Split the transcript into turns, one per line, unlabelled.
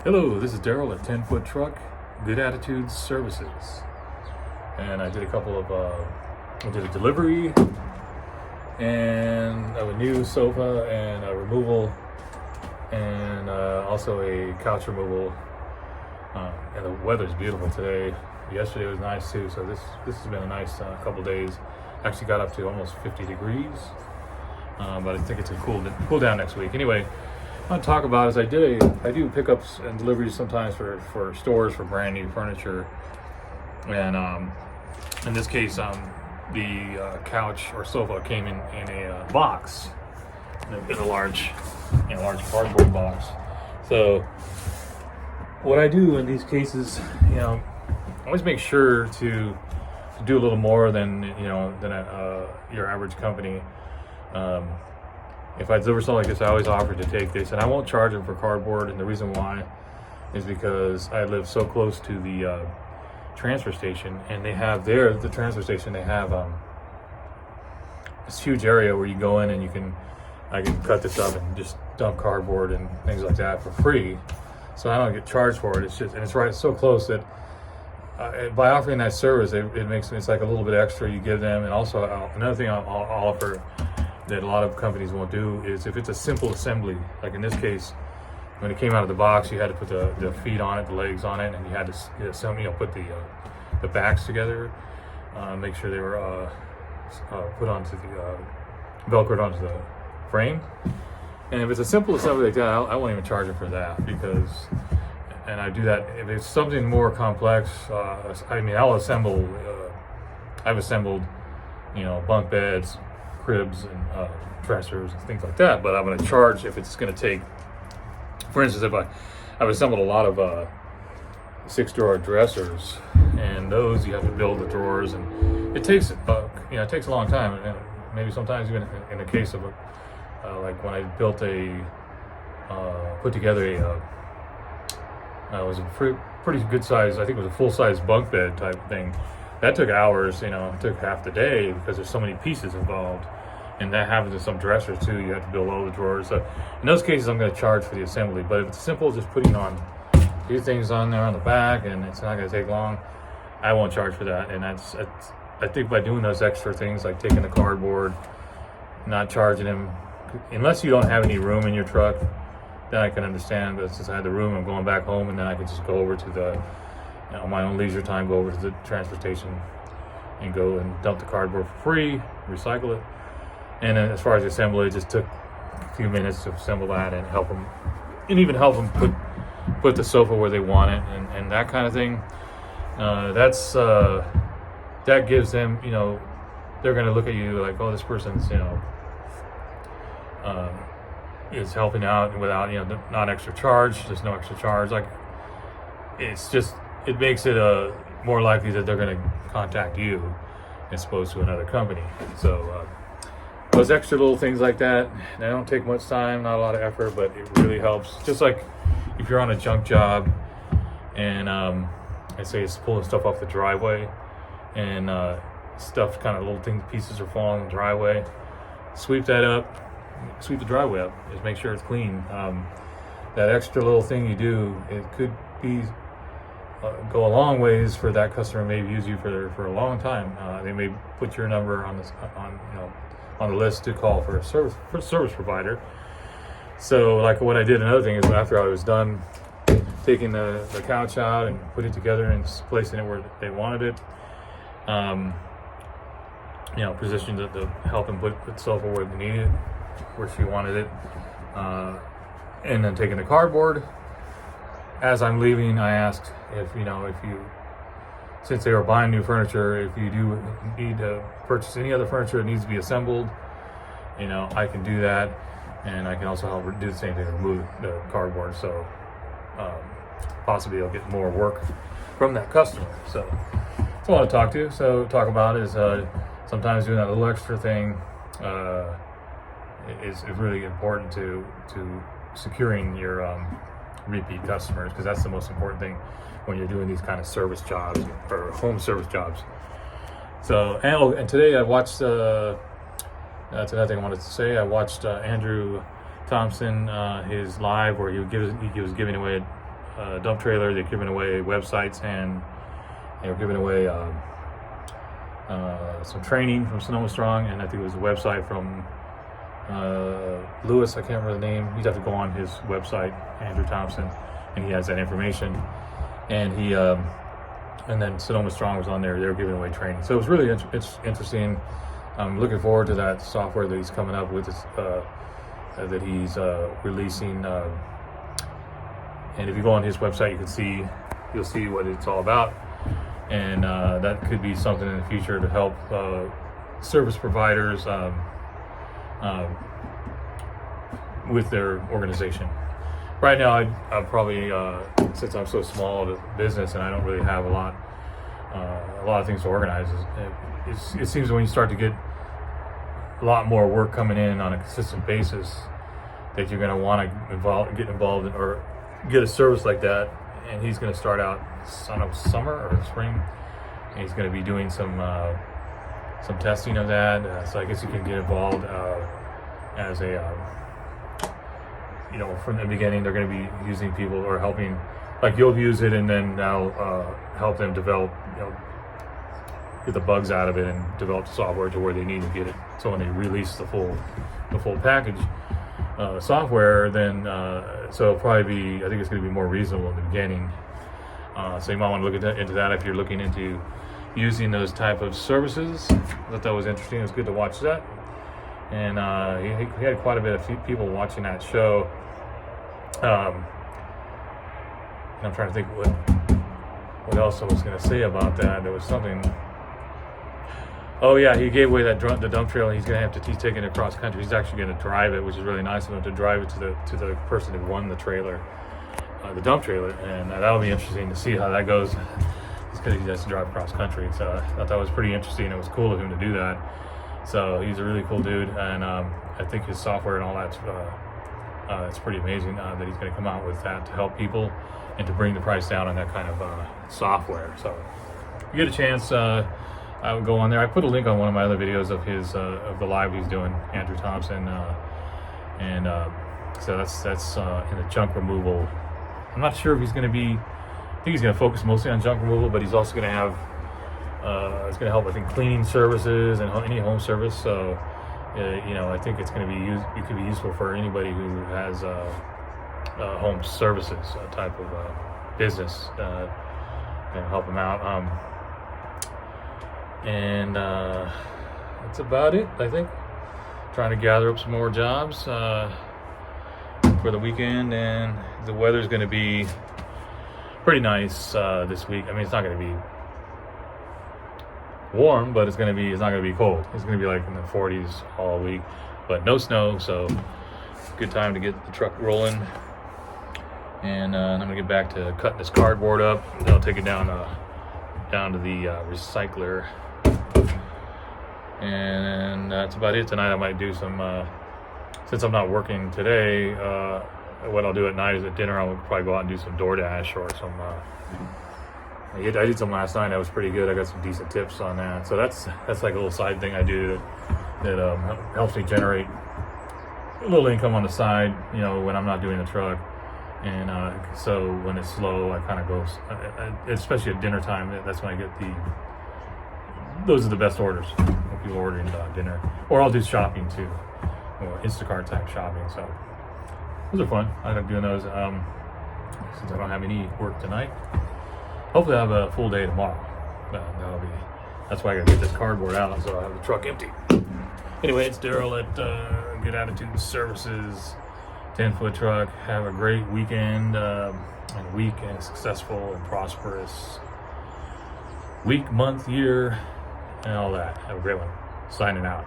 Hello, this is Daryl at 10 Foot Truck, Good Attitudes Services. And I did I did a delivery and of a new sofa and a removal and also a couch removal. And the weather's beautiful today. Yesterday was nice too, so this has been a nice couple days. Actually got up to almost 50 degrees, but I think it's gonna cool down next week. Anyway, what I want to talk about is I do pickups and deliveries sometimes for stores for brand new furniture, and in this case, the couch or sofa came in a box, in a large cardboard box. So what I do in these cases, I always make sure to do a little more than your average company. If I deliver something like this, I always offer to take this, and I won't charge them for cardboard. And the reason why is because I live so close to the transfer station, and they have the transfer station. They have this huge area where you go in and I can cut this up and just dump cardboard and things like that for free. So I don't get charged for it. It's right so close that by offering that service, it's like a little bit extra you give them. And also another thing I'll offer that a lot of companies won't do is if it's a simple assembly, like in this case, when it came out of the box, you had to put the feet on it, the legs on it, and you had to put the backs together, make sure they were put onto velcroed onto the frame. And if it's a simple assembly like that, I won't even charge them for that and I do that. If it's something more complex, I'll assemble. I've assembled, bunk beds, cribs, and dressers and things like that. But I'm going to charge if it's going to take. For instance, if I've assembled a lot of 6-drawer dressers, and those you have to build the drawers, and it takes it takes a long time. And maybe sometimes even in the case of like when I built put together it was a pretty good size. I think it was a full size bunk bed type thing. That took hours. It took half the day because there's so many pieces involved. And that happens with some dressers too. You have to build all the drawers. So in those cases, I'm going to charge for the assembly. But if it's simple, just putting on a few things on there on the back, and it's not going to take long, I won't charge for that. And I think by doing those extra things, like taking the cardboard, not charging them, unless you don't have any room in your truck, then I can understand. But since I had the room, I'm going back home, and then I can just go over to my own leisure time, go over to the transfer station and go and dump the cardboard for free, recycle it. And then as far as the assembly, it just took a few minutes to assemble that and help them put the sofa where they want it and that kind of thing. That gives them, they're going to look at you like, oh, this person's, is helping out without, not extra charge. There's no extra charge. Like, it makes it more likely that they're going to contact you as opposed to another company. So, those extra little things like that, they don't take much time, not a lot of effort, but it really helps. Just like if you're on a junk job and I say it's pulling stuff off the driveway and stuff, kind of little pieces are falling in the driveway, sweep the driveway up, just make sure it's clean. That extra little thing you do, it could be go a long ways for that customer. Maybe use you for a long time. They may put your number on the list to call for a service provider. So like what I did, another thing is after I was done taking the couch out and putting it together and placing it where they wanted it, positioned it to help them put the sofa where they needed it, where she wanted it, and then taking the cardboard. As I'm leaving, I asked if since they were buying new furniture, if you do need to purchase any other furniture that needs to be assembled, I can do that, and I can also help do the same thing, remove the cardboard. So possibly I'll get more work from that customer. So that's what I want to talk about is sometimes doing that little extra thing is really important to securing your repeat customers, because that's the most important thing when you're doing these kind of service jobs or home service jobs. So, and today I watched, that's another thing I wanted to say. I watched Andrew Thompson, his live where he was giving away dump trailer. They're giving away websites, and they were giving away some training from Sonoma Strong, and I think it was a website from Lewis. I can't remember the name. You'd have to go on his website, Andrew Thompson, and he has that information. And he and then Sonoma Strong was on there. They were giving away training, so it was really interesting. I'm looking forward to that software that he's coming up with, that he's releasing. And if you go on his website, you'll see what it's all about, and that could be something in the future to help service providers with their organization. Right now, I probably since I'm so small of a business and I don't really have a lot of things to organize. It seems when you start to get a lot more work coming in on a consistent basis, that you're going to want to get involved in, or get a service like that. And he's going to start out summer or spring, and he's going to be doing some testing of that. So I guess you can get involved as a from the beginning. They're going to be using people or helping, like you'll use it, and then that'll help them develop, get the bugs out of it and develop the software to where they need to get it. So when they release the full package software, then so it'll probably be, I think it's going to be more reasonable in the beginning. So you might want to look into that if you're looking into using those type of services. I thought that was interesting. It was good to watch that. And he had quite a bit of people watching that show. And I'm trying to think what else I was going to say about that. There was something. Oh yeah, he gave away the dump trailer. He's going to have to he's taking it across country. He's actually going to drive it, which is really nice of him to drive it to the person who won the trailer, the dump trailer, and that'll be interesting to see how that goes. It's because he has to drive across country. So I thought that was pretty interesting. It was cool of him to do that. So he's a really cool dude, and I think his software and all that's it's pretty amazing that he's going to come out with that to help people and to bring the price down on that kind of software. So if you get a chance, I would go on there. I put a link on one of my other videos of his of the live he's doing, Andrew Thompson, and so that's in the junk removal. I'm not sure if he's going to be. I think he's going to focus mostly on junk removal, but he's also going to have. It's going to help, I think, cleaning services and any home service. So, I think it's going to be it could be useful for anybody who has home services type of business. Going to help them out. And that's about it, I think. Trying to gather up some more jobs for the weekend, and the weather's going to be pretty nice this week. I mean, it's not going to be warm, but it's not going to be cold. It's going to be like in the 40s all week, but no snow, so good time to get the truck rolling. And I'm going to get back to cutting this cardboard up. Then I'll take it down to the recycler. And that's about it. Tonight I might do some, since I'm not working today, what I'll do at night is at dinner I'll probably go out and do some DoorDash or some I did some last night. That was pretty good. I got some decent tips on that. So that's like a little side thing I do that helps me generate a little income on the side, when I'm not doing the truck. And so when it's slow, I kind of go, especially at dinner time, that's when I get those are the best orders. When people ordering dinner. Or I'll do shopping too, or Instacart type shopping. So those are fun. I like doing those since I don't have any work tonight. Hopefully I'll have a full day tomorrow. That's why I gotta get this cardboard out so I have the truck empty. Anyway, it's Daryl at Good Attitude Services, 10-foot truck. Have a great weekend and week, and successful and prosperous week, month, year, and all that. Have a great one. Signing out.